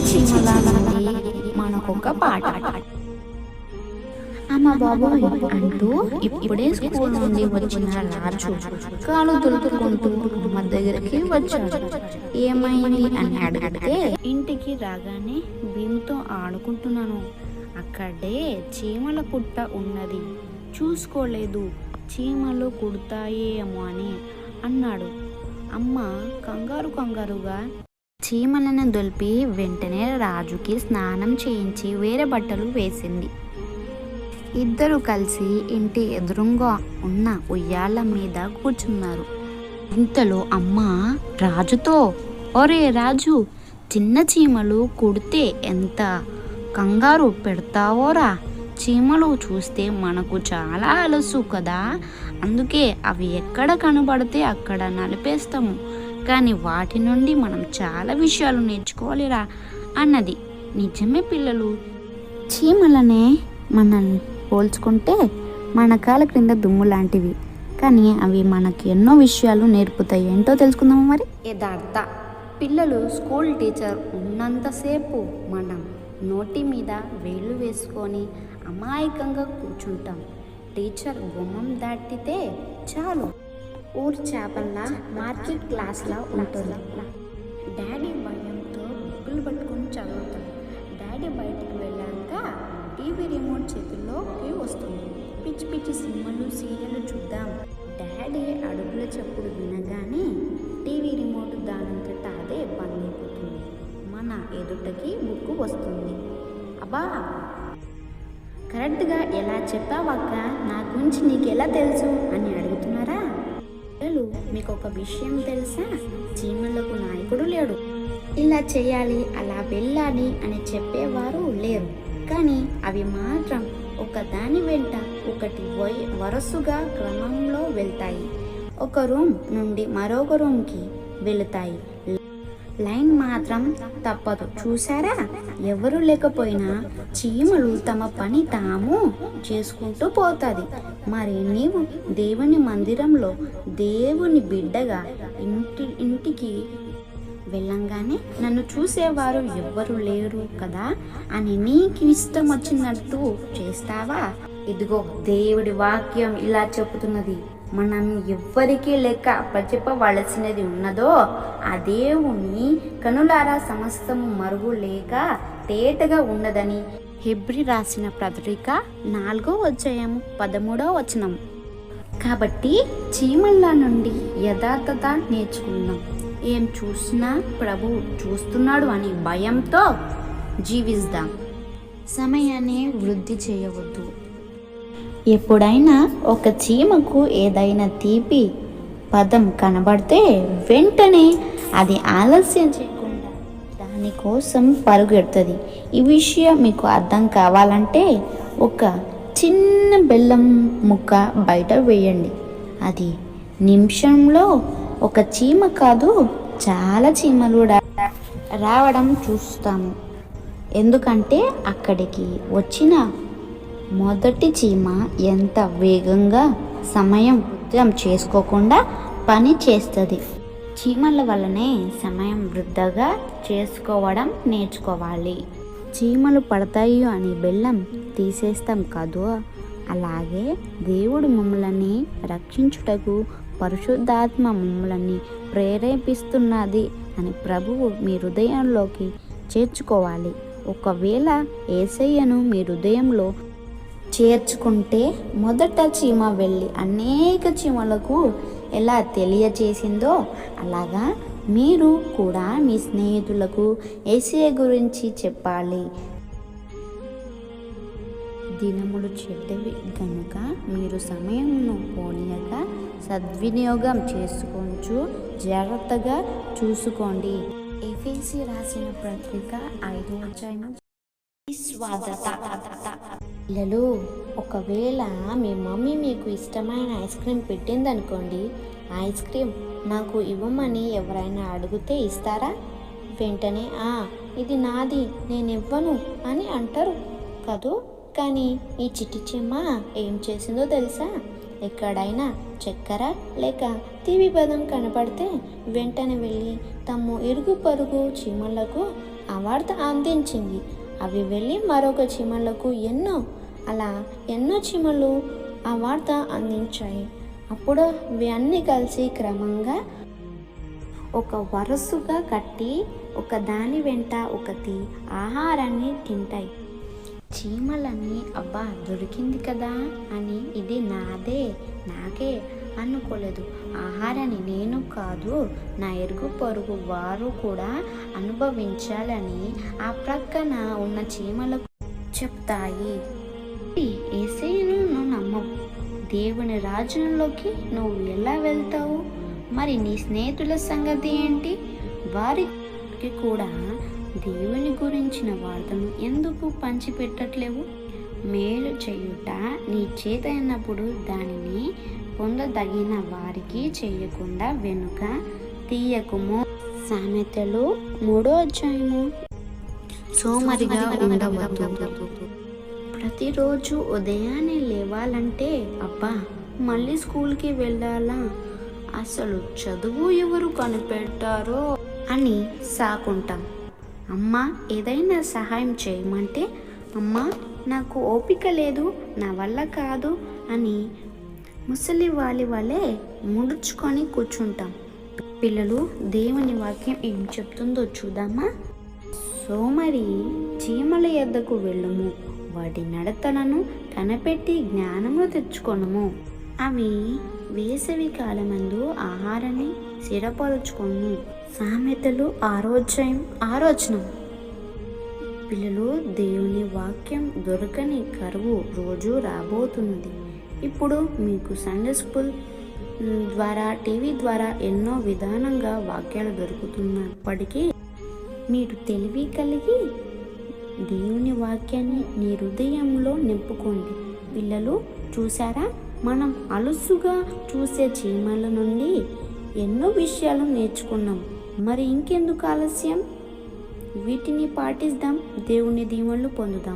చీమల నుండి మనకొక పాట. అమ్మ బాబోయ్ అంటూ ఇప్పుడే స్కూల్ నుండి వచ్చిన రాజు కాలు దులుపుకుంటూ అమ్మ దగ్గరికి వచ్చాడు. ఏమైంది అని అడిగితే, ఇంటికి రాగానే భీముతో ఆడుకుంటున్నాను, అక్కడే చీమల పుట్ట ఉన్నది, చూసుకోలేదు, చీమలు కుడతాయేమో అని అన్నాడు. అమ్మ కంగారుగా చీమలను దులిపి వెంటనే రాజుకి స్నానం చేయించి వేరే బట్టలు వేసింది. ఇద్దరు కలిసి ఇంటి ఎదురుగా ఉన్న ఉయ్యాల మీద కూర్చున్నారు. ఇంతలో అమ్మ రాజుతో, ఒరే రాజు, చిన్న చీమలు కుడితే ఎంత కంగారు పెడతావోరా, చీమలు చూస్తే మనకు చాలా అలసు కదా, అందుకే అవి ఎక్కడ కనబడితే అక్కడ నలిపేస్తాము, కానీ వాటి నుండి మనం చాలా విషయాలు నేర్చుకోవాలిరా అన్నది. నిజమే పిల్లలు, చీమలనే మనల్ని పోల్చుకుంటే మన కాళ్ళ క్రింద దుమ్ము లాంటివి, కానీ అవి మనకి ఎన్నో విషయాలు నేర్పుతాయి. ఏంటో తెలుసుకుందాము మరి. యథార్థ పిల్లలు, స్కూల్ టీచర్ ఉన్నంతసేపు మనం నోటి మీద వేళ్ళు వేసుకొని అమాయకంగా కూర్చుంటాం. టీచర్ గుమ్మం దాటితే చాలు ఊరు చేపల్లా మార్కెట్ క్లాస్లా ఉంటుంది. డాడీ భయంతో బుక్కులు పట్టుకొని చదువుతాం. డాడీ బయటికి వెళ్ళాక టీవీ రిమోట్ చేతుల్లోకి వస్తుంది. పిచ్చి పిచ్చి సినిమాలు సీరియల్ చూద్దాం. డాడీ అడుగుల చప్పుడు వినగానే టీవీ రిమోట్ దానంతట అదే బంద్ అయిపోతుంది. మన ఎదుటకి బుక్ వస్తుంది. అబ్బా, కరెక్ట్గా ఎలా చెప్పావక్క, నా గురించి నీకు ఎలా తెలుసు అని అడుగుతున్నారా? పిల్లలు, మీకు ఒక విషయం తెలుసా? చీమలకు నాయకుడు లేడు. ఇలా చేయాలి, అలా వెళ్ళాలి అని చెప్పేవారు లేరు, కానీ అవి మాత్రం ఒకదాని వెంట ఒకటి వరుసగా క్రమంలో వెళ్తాయి. ఒక రూమ్ నుండి మరొక రూమ్కి వెళుతాయి. లైన్ మాత్రం తప్పదు. చూసారా? ఎవరు లేకపోయినా చీమలు తమ పని తాము చేసుకుంటూ పోతుంది. మరి నీవు దేవుని మందిరంలో దేవుని బిడ్డగా ఇంటికి వెళ్ళంగానే నన్ను చూసేవారు ఎవ్వరు లేరు కదా అని నీకు ఇష్టం వచ్చినట్టు చేస్తావా? ఇదిగో దేవుడి వాక్యం ఇలా చెబుతున్నది. మనం ఎవ్వరికీ లెక్క అప్పచెప్పవలసినది ఉన్నదో ఆ దేవుని కనులారా సమస్తము మరుగు లేక తేటగా ఉన్నదని హెబ్రీ రాసిన పత్రిక 4వ అధ్యాయం 13వ వచనం. కాబట్టి చీమల నుండి యథార్థత నేర్చుకుందాం. ఏం చూసినా ప్రభు చూస్తున్నాడు అని భయంతో జీవిద్దాం. సమయాన్ని వృద్ధి చేయవద్దు. ఎప్పుడైనా ఒక చీమకు ఏదైనా తీపి పదం కనబడితే వెంటనే అది ఆలస్యం చేయకుండా దానికోసం పరుగెడుతుంది. ఈ విషయం మీకు అర్థం కావాలంటే ఒక చిన్న బెల్లం ముక్క బయట వేయండి. అది నిమిషంలో ఒక చీమ కాదు, చాలా చీమలు రావడం చూస్తాము. ఎందుకంటే అక్కడికి వచ్చిన మొదటి చీమ ఎంత వేగంగా సమయం వృధా చేసుకోకుండా పని చేస్తుంది. చీమల వల్లనే సమయం వృధాగా చేసుకోవడం నేర్చుకోవాలి. చీమలు పడతాయి అని బెల్లం తీసేస్తాం కాదు, అలాగే దేవుడు మమ్మల్ని రక్షించుటకు పరిశుద్ధాత్మ మమ్మల్ని ప్రేరేపిస్తున్నది అని ప్రభువు మీ హృదయంలోకి చేర్చుకోవాలి. ఒకవేళ యేసయ్యను మీ హృదయంలో చేర్చుకుంటే మొదట చీమ వెళ్ళి అనేక చీమలకు ఎలా తెలియజేసిందో అలాగా మీరు కూడా మీ స్నేహితులకు యేసయ్య గురించి చెప్పాలి. దినములు చెడ్డవి కనుక మీరు సమయమును పోనీయక సద్వినియోగం చేసుకొంచు జాగ్రత్తగా చూసుకోండి. ఎఫెసీ రాసిన పత్రిక 5వ అధ్యాయం. పిల్లలు, ఒకవేళ మీ మమ్మీ మీకు ఇష్టమైన ఐస్ క్రీమ్ పెట్టిందనుకోండి, ఐస్ క్రీమ్ నాకు ఇవ్వమని ఎవరైనా అడిగితే ఇస్తారా? వెంటనే ఇది నాది, నేను ఇవ్వను అని అంటారు కదూ. కానీ ఈ చిట్టి చీమ ఏం చేసిందో తెలుసా? ఎక్కడైనా చక్కెర లేక తీపి పదం కనపడితే వెంటనే వెళ్ళి తమ ఇరుగు పొరుగు చీమలకు ఆ వార్త అందించింది. అవి వెళ్ళి మరొక చీమలకు ఎన్నో చీమలు ఆ వార్త అందించాయి. అప్పుడు అవి అన్నీ కలిసి క్రమంగా ఒక వరుసగా కట్టి ఒక దాని వెంట ఒకటి ఆహారాన్ని తింటాయి. చీమలన్నీ అబ్బా దొరికింది కదా అని ఇది నాకే అనుకోలేదు. ఆహారాన్ని నేను కాదు, నా ఇరుగు పొరుగు వారు కూడా అనుభవించాలని ఆ ప్రక్కన ఉన్న చీమలకు చెప్తాయి. యేసయ్యను నువ్వు నమ్మవు, దేవుని రాజ్యంలోకి నువ్వు ఎలా వెళ్తావు? మరి నీ స్నేహితుల సంగతి ఏంటి? వారికి కూడా దేవుని గురించిన వార్తను ఎందుకు పంచిపెట్టట్లేవు? మేలు చేయుట నీ చేత అయినప్పుడు దానిని పొందదగిన వారికి చేయకుండా వెనుక తీయకుము. సామెతలు 3వ అధ్యాయము. సోమరిగా ఉండవద్దు. ప్రతిరోజు ఉదయాన్నే లేవాలంటే అబ్బా మళ్ళీ స్కూల్కి వెళ్ళాలా, అసలు చదువు ఎవరు కనిపెట్టారో అని సాకుంటాం. అమ్మ ఏదైనా సహాయం చేయమంటే అమ్మ నాకు ఓపిక లేదు, నా వల్ల కాదు అని ముసలి వలె ముడుచుకొని కూర్చుంటాం. పిల్లలు, దేవుని వాక్యం ఏం చెప్తుందో చూద్దామా? సోమరి చీమల యొద్దకు వెళ్ళుము, వాటి నడతలను కనిపెట్టి జ్ఞానము తెచ్చుకొనుము. అవి వేసవి కాలమందు ఆహారాన్ని స్థిరపరుచుకొను. సామెతలు 6వ అధ్యాయం 6వ వచనం. పిల్లలు, దేవుని వాక్యం దొరకని కరువు రోజు రాబోతున్నది. ఇప్పుడు మీకు సండే స్కూల్ ద్వారా టీవీ ద్వారా ఎన్నో విధానంగా వాక్యాలు దొరుకుతున్నప్పటికీ మీరు తెలివి కలిగి దేవుని వాక్యాన్ని నీ హృదయంలో నింపుకోండి. పిల్లలు చూసారా, మనం అలుసుగా చూసే చీమల నుండి ఎన్నో విషయాలు నేర్చుకున్నాం. మరి ఇంకెందుకు ఆలస్యం? వీటిని పాటిద్దాం, దేవుని దీవెనలు పొందుదాం.